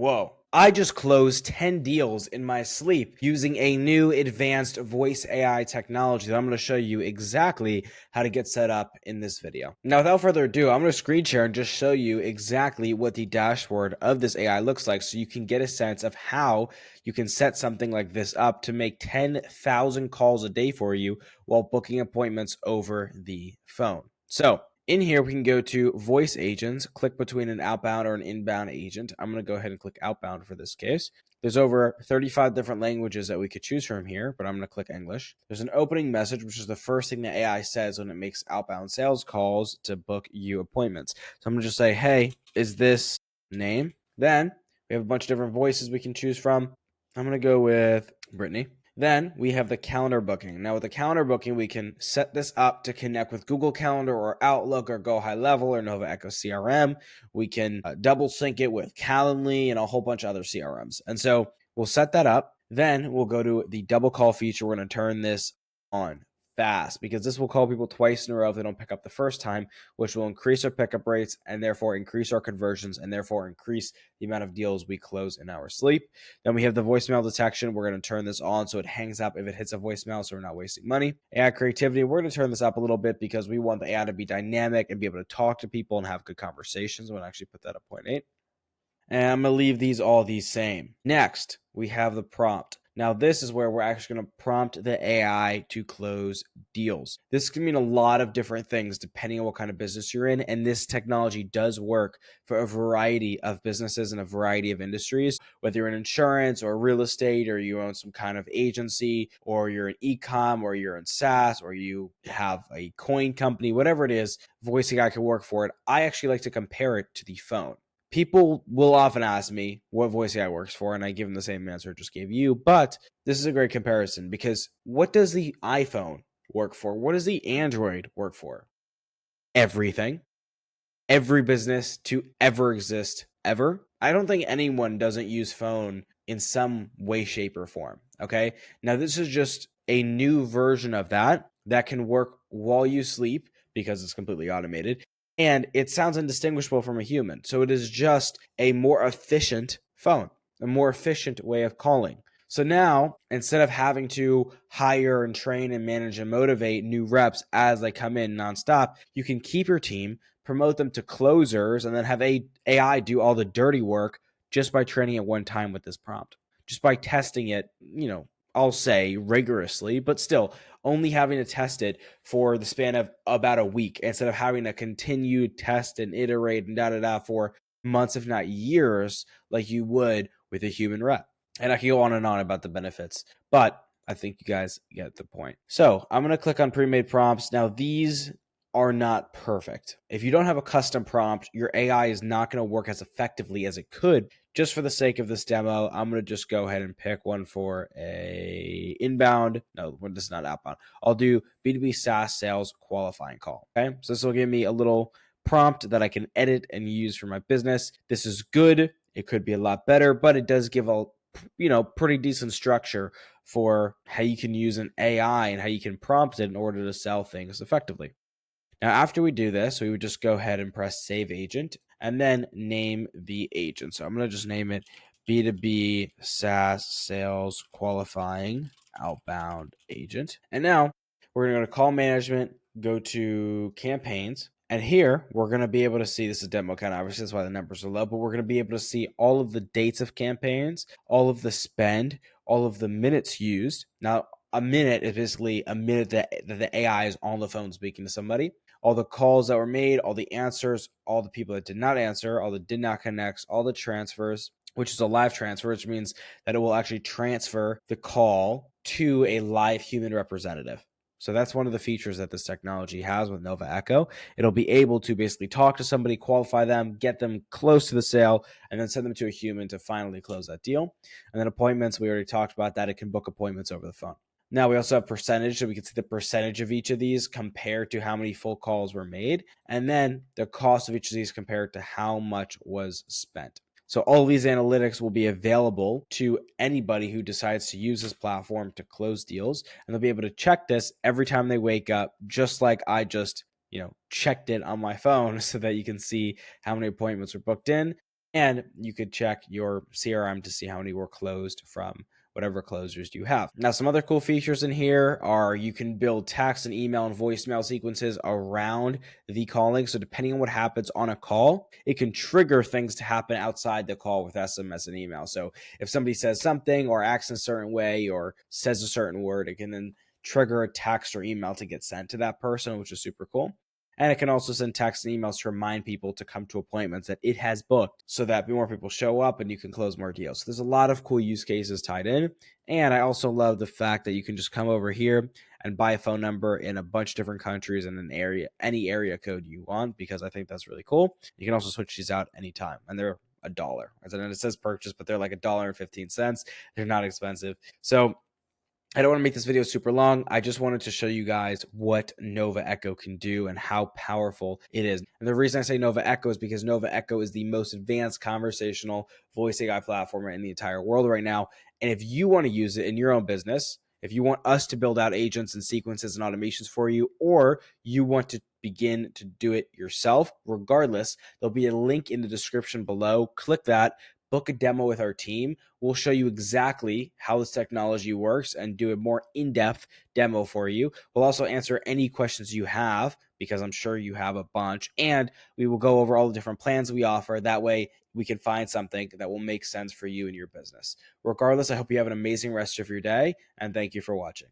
Whoa. I just closed 10 deals in my sleep using a new advanced voice AI technology that I'm going to show you exactly how to get set up in this video. Now, without further ado, I'm going to screen share and just show you exactly what the dashboard of this AI looks like so you can get a sense of how you can set something like this up to make 10,000 calls a day for you while booking appointments over the phone. So, in here, we can go to voice agents, click between an outbound or an inbound agent. I'm going to go ahead and click outbound for this case. There's over 35 different languages that we could choose from here, but I'm going to click English. There's an opening message, which is the first thing the AI says when it makes outbound sales calls to book you appointments. So I'm going to just say, hey, is this name? Then we have a bunch of different voices we can choose from. I'm going to go with Brittany. Then we have the calendar booking. Now with the calendar booking, we can set this up to connect with Google Calendar or Outlook or Go High Level or Nova Echo CRM. We can double sync it with Calendly and a whole bunch of other CRMs. And so we'll set that up. Then we'll go to the double call feature. We're going to turn this on fast because this will call people twice in a row if they don't pick up the first time, which will increase our pickup rates and therefore increase our conversions and therefore increase the amount of deals we close in our sleep. Then we have the voicemail detection. We're going to turn this on so it hangs up if it hits a voicemail so we're not wasting money. AI creativity, we're going to turn this up a little bit because we want the AI to be dynamic and be able to talk to people and have good conversations. I'm going to actually put that at 0.8. And I'm going to leave these same. Next, we have the prompt. Now, this is where we're actually going to prompt the AI to close deals. This can mean a lot of different things depending on what kind of business you're in. And this technology does work for a variety of businesses and a variety of industries, whether you're in insurance or real estate, or you own some kind of agency, or you're in e-com, or you're in SaaS, or you have a coin company, whatever it is, voice AI can work for it. I actually like to compare it to the phone. People will often ask me what voice AI works for, and I give them the same answer I just gave you. But this is a great comparison because what does the iPhone work for? What does the Android work for? Everything. Every business to ever exist, ever. I don't think anyone doesn't use phone in some way, shape, or form. Okay. Now, this is just a new version of that can work while you sleep because it's completely automated. And it sounds indistinguishable from a human. So it is just a more efficient phone, a more efficient way of calling. So now, instead of having to hire and train and manage and motivate new reps as they come in nonstop, you can keep your team, promote them to closers, and then have AI do all the dirty work just by training it one time with this prompt, just by testing it, I'll say rigorously, but still only having to test it for the span of about a week instead of having to continue test and iterate and for months, if not years, like you would with a human rep. And I can go on and on about the benefits, but I think you guys get the point. So I'm going to click on pre-made prompts. Now, these are not perfect. If you don't have a custom prompt, your AI is not going to work as effectively as it could. Just for the sake of this demo, I'm going to just go ahead and pick one for a inbound. No, this is not outbound. I'll do B2B SaaS sales qualifying call. Okay. So this will give me a little prompt that I can edit and use for my business. This is good. It could be a lot better, but it does give a pretty decent structure for how you can use an AI and how you can prompt it in order to sell things effectively. Now, after we do this, we would just go ahead and press Save Agent and then name the agent. So I'm going to just name it B2B SaaS Sales Qualifying Outbound Agent. And now we're going to go to Call Management, go to Campaigns. And here we're going to be able to see, this is demo kind of, obviously that's why the numbers are low, but we're going to be able to see all of the dates of campaigns, all of the spend, all of the minutes used. Now, a minute is basically a minute that the AI is on the phone speaking to somebody. All the calls that were made, all the answers, all the people that did not answer, all the did not connect, all the transfers, which is a live transfer, which means that it will actually transfer the call to a live human representative. So that's one of the features that this technology has with Nova Echo. It'll be able to basically talk to somebody, qualify them, get them close to the sale, and then send them to a human to finally close that deal. And then appointments, we already talked about that. It can book appointments over the phone. Now we also have percentage, so we can see the percentage of each of these compared to how many full calls were made, and then the cost of each of these compared to how much was spent. So all of these analytics will be available to anybody who decides to use this platform to close deals, and they'll be able to check this every time they wake up, just like I just checked it on my phone so that you can see how many appointments were booked in. And you could check your CRM to see how many were closed from whatever closers you have. Now, some other cool features in here are you can build text and email and voicemail sequences around the calling. So depending on what happens on a call, it can trigger things to happen outside the call with SMS and email. So if somebody says something or acts in a certain way or says a certain word, it can then trigger a text or email to get sent to that person, which is super cool. And it can also send texts and emails to remind people to come to appointments that it has booked so that more people show up and you can close more deals. So there's a lot of cool use cases tied in. And I also love the fact that you can just come over here and buy a phone number in a bunch of different countries in an area, any area code you want, because I think that's really cool. You can also switch these out anytime, and they're $1. As I know it says purchase, but they're like $1.15. They're not expensive. So I don't want to make this video super long. I just wanted to show you guys what Nova Echo can do and how powerful it is. And the reason I say Nova Echo is because Nova Echo is the most advanced conversational voice AI platform in the entire world right now. And if you want to use it in your own business, if you want us to build out agents and sequences and automations for you, or you want to begin to do it yourself, regardless, there'll be a link in the description below. Click that, book a demo with our team. We'll show you exactly how this technology works and do a more in-depth demo for you. We'll also answer any questions you have, because I'm sure you have a bunch, and we will go over all the different plans we offer. That way we can find something that will make sense for you and your business. Regardless, I hope you have an amazing rest of your day, and thank you for watching.